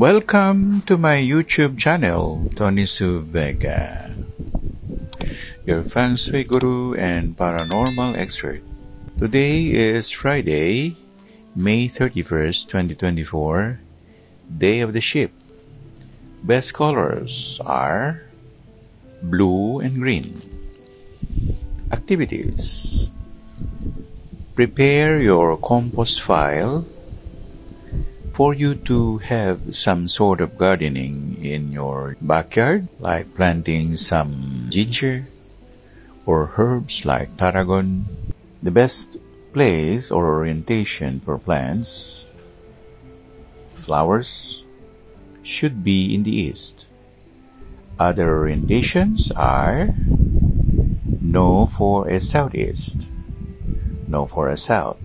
Welcome to my YouTube channel, Tony Su Vega, your Feng Shui Guru and Paranormal Expert. Today is Friday, May 31st, 2024, Day of the Sheep. Best colors are blue and green. Activities: prepare your compost file for you to have some sort of gardening in your backyard, like planting some ginger or herbs like tarragon. The best place or orientation for plants, flowers, should be in the east. Other orientations are no for a southeast, no for a south,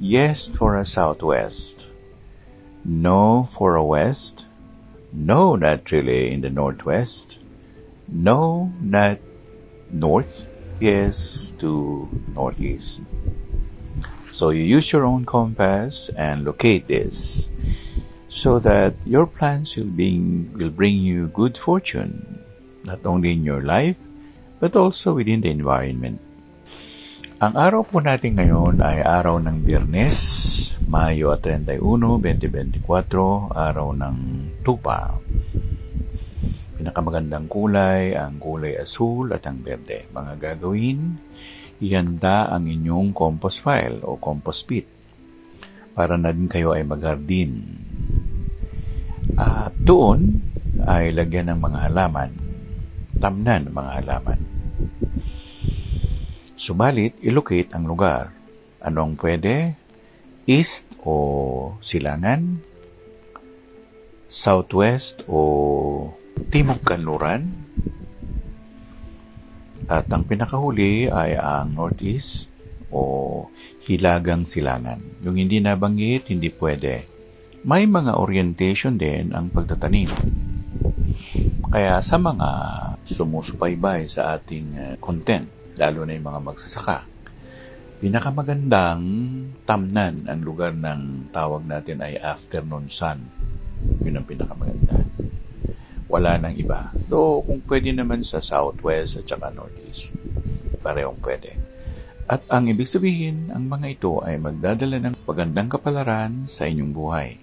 yes for a southwest, no for a west, no not really in the northwest, no not north, yes to northeast. So you use your own compass and locate this so that your plants will bring you good fortune, not only in your life but also within the environment. Ang araw po natin ngayon ay araw ng Biyernes, Mayo 31, 2024, araw ng tupa. Pinakamagandang kulay, ang kulay asul at ang berde. Mga gagawin, ihanda ang inyong compost file o compost pit para na din kayo ay mag-garden. At doon ay lagyan ng mga halaman, tamnan ng mga halaman. Subalit, ilocate ang lugar. Anong pwede? East o silangan? Southwest o timog kanluran? At ang pinakahuli ay ang northeast o hilagang silangan. Yung hindi nabanggit, hindi pwede. May mga orientation din ang pagtatanim. Kaya sa mga sumusubaybay sa ating content, lalo na yung mga magsasaka, pinakamagandang tamnan ang lugar ng tawag natin ay afternoon sun. Yun ang pinakamaganda. Wala nang iba. Though kung pwede naman sa southwest at saka northeast, parehong pwede. At ang ibig sabihin, ang mga ito ay magdadala ng magandang kapalaran sa inyong buhay.